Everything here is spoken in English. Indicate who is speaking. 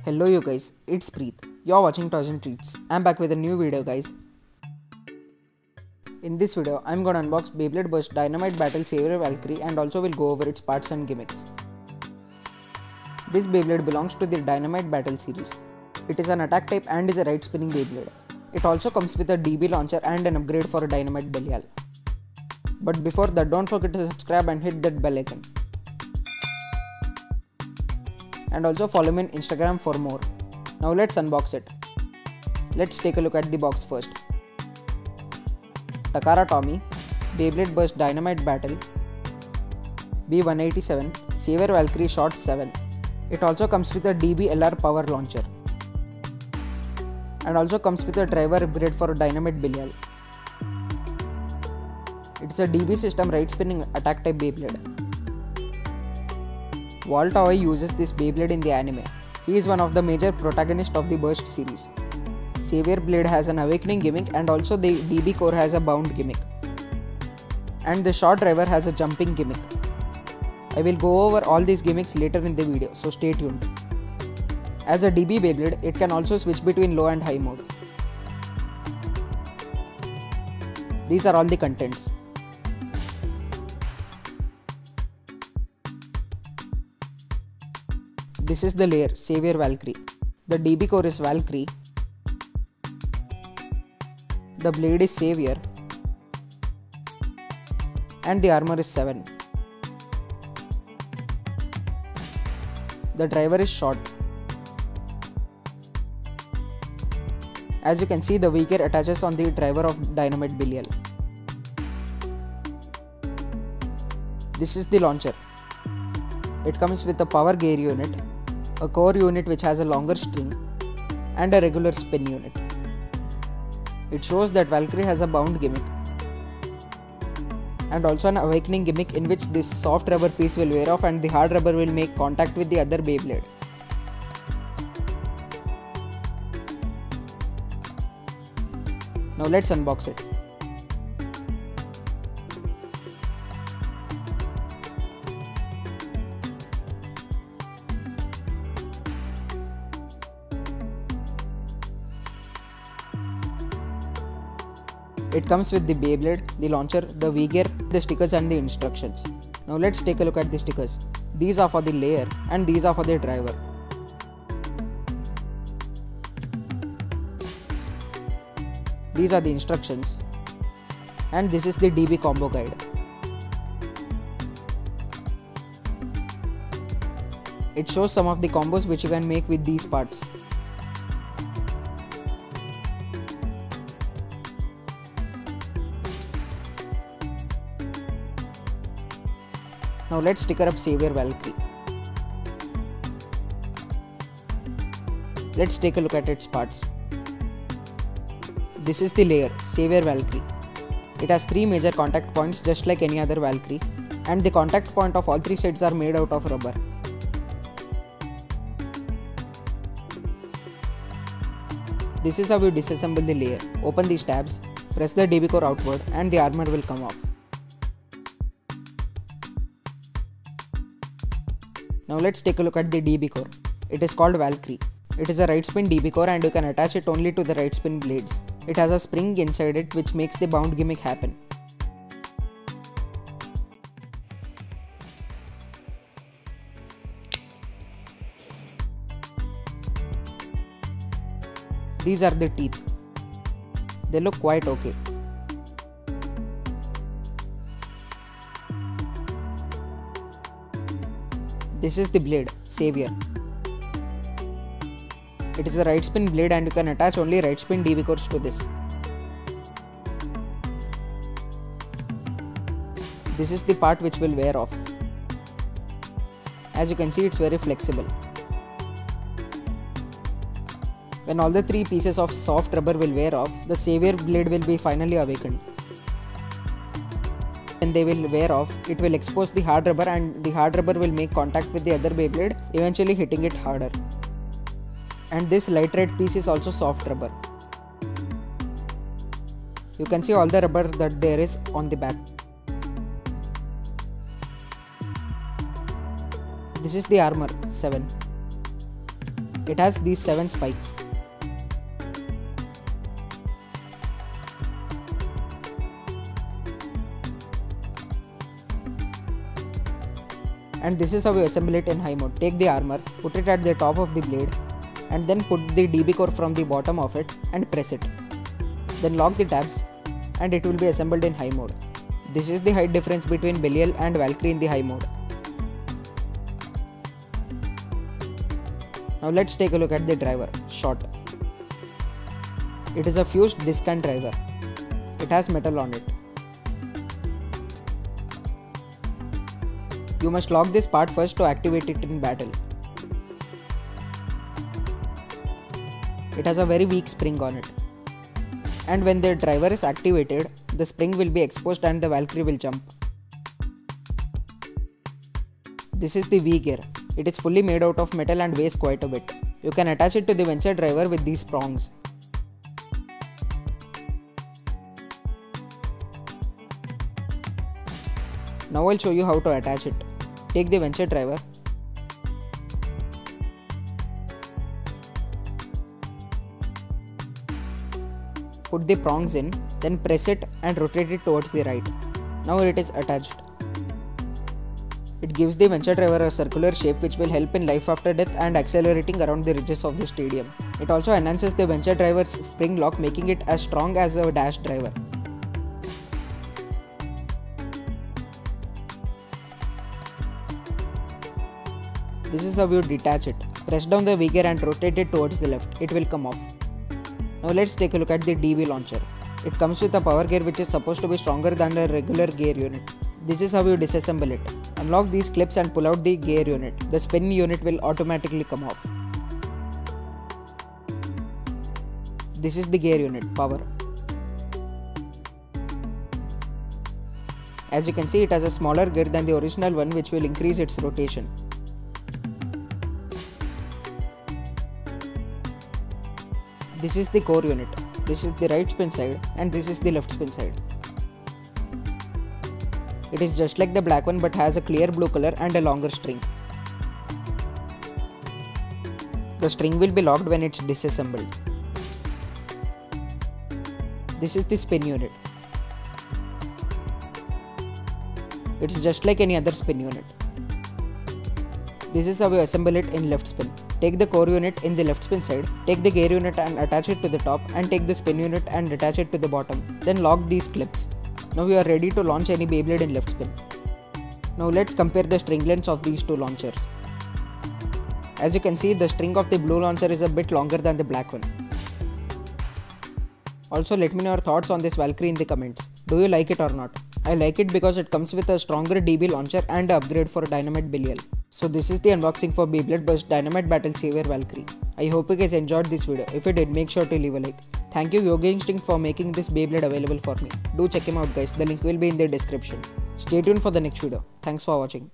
Speaker 1: Hello you guys, it's Preet. You're watching Toys and Treats. I'm back with a new video guys. In this video, I'm gonna unbox Beyblade Burst Dynamite Battle Savior Valkyrie and also will go over its parts and gimmicks. This Beyblade belongs to the Dynamite Battle series. It is an attack type and is a right spinning Beyblade. It also comes with a DB launcher and an upgrade for a Dynamite Belial. But before that, don't forget to subscribe and hit that bell icon. And also follow me on Instagram for more. Now let's unbox it. Let's take a look at the box first. Takara Tomy, Beyblade Burst Dynamite Battle, B187, Savior Valkyrie Shot 7. It also comes with a DB LR power launcher. And also comes with a driver upgrade for a Dynamite Belial. It's a DB system right spinning attack type Beyblade. Walt Away uses this Beyblade in the anime. He is one of the major protagonists of the Burst series. Savior Blade has an awakening gimmick and also the DB core has a bound gimmick. And the short driver has a jumping gimmick. I will go over all these gimmicks later in the video, so stay tuned. As a DB Beyblade, it can also switch between low and high mode. These are all the contents. This is the layer, Savior Valkyrie. The DB core is Valkyrie. The blade is Savior. And the armor is 7. The driver is short. As you can see, the V-gear attaches on the driver of Dynamite Belial. This is the launcher. It comes with a power gear unit, a core unit which has a longer string, and a regular spin unit. It shows that Valkyrie has a bound gimmick and also an awakening gimmick in which this soft rubber piece will wear off and the hard rubber will make contact with the other Beyblade. Now let's unbox it. It comes with the Beyblade, the launcher, the V-gear, the stickers and the instructions. Now let's take a look at the stickers. These are for the layer and these are for the driver. These are the instructions. And this is the DB combo guide. It shows some of the combos which you can make with these parts. Now let's sticker up Savior Valkyrie. Let's take a look at its parts. This is the layer, Savior Valkyrie. It has 3 major contact points just like any other Valkyrie, and the contact point of all 3 sides are made out of rubber. This is how you disassemble the layer. Open these tabs, press the DB core outward and the armor will come off. Now let's take a look at the DB core. It is called Valkyrie. It is a right spin DB core and you can attach it only to the right spin blades. It has a spring inside it which makes the bound gimmick happen. These are the teeth. They look quite okay. This is the blade, Savior. It is a right spin blade and you can attach only right spin DB cores to this. This is the part which will wear off. As you can see, it's very flexible. When all the 3 pieces of soft rubber will wear off, the Savior blade will be finally awakened. When they will wear off, it will expose the hard rubber and the hard rubber will make contact with the other Beyblade, eventually hitting it harder. And this light red piece is also soft rubber. You can see all the rubber that there is on the back. This is the armor 7. It has these 7 spikes. And this is how you assemble it in high mode. Take the armor, put it at the top of the blade, and then put the DB core from the bottom of it and press it. Then lock the tabs and it will be assembled in high mode. This is the height difference between Belial and Valkyrie in the high mode. Now let's take a look at the driver, Shot. It is a fused disc and driver. It has metal on it. You must lock this part first to activate it in battle. It has a very weak spring on it. And when the driver is activated, the spring will be exposed and the Valkyrie will jump. This is the V gear. It is fully made out of metal and weighs quite a bit. You can attach it to the Venture driver with these prongs. Now I'll show you how to attach it. Take the Venture driver. Put the prongs in, then press it and rotate it towards the right. Now it is attached. It gives the Venture driver a circular shape which will help in life after death and accelerating around the ridges of the stadium. It also enhances the Venture driver's spring lock, making it as strong as a dash driver. This is how you detach it. Press down the V gear and rotate it towards the left. It will come off. Now let's take a look at the DB launcher. It comes with a power gear which is supposed to be stronger than a regular gear unit. This is how you disassemble it. Unlock these clips and pull out the gear unit. The spin unit will automatically come off. This is the gear unit, power. As you can see, it has a smaller gear than the original one which will increase its rotation. This is the core unit. This is the right spin side and this is the left spin side. It is just like the black one but has a clear blue color and a longer string. The string will be locked when it's disassembled. This is the spin unit. It's just like any other spin unit. This is how you assemble it in left spin. Take the core unit in the left spin side, take the gear unit and attach it to the top, and take the spin unit and attach it to the bottom. Then lock these clips. Now you are ready to launch any Beyblade in left spin. Now let's compare the string lengths of these two launchers. As you can see, the string of the blue launcher is a bit longer than the black one. Also, let me know your thoughts on this Valkyrie in the comments. Do you like it or not? I like it because it comes with a stronger DB launcher and an upgrade for Dynamite Belial. So this is the unboxing for Beyblade Burst Dynamite Battle Savior Valkyrie. I hope you guys enjoyed this video. If you did, make sure to leave a like. Thank you Yogi Instinct for making this Beyblade available for me. Do check him out guys, the link will be in the description. Stay tuned for the next video. Thanks for watching.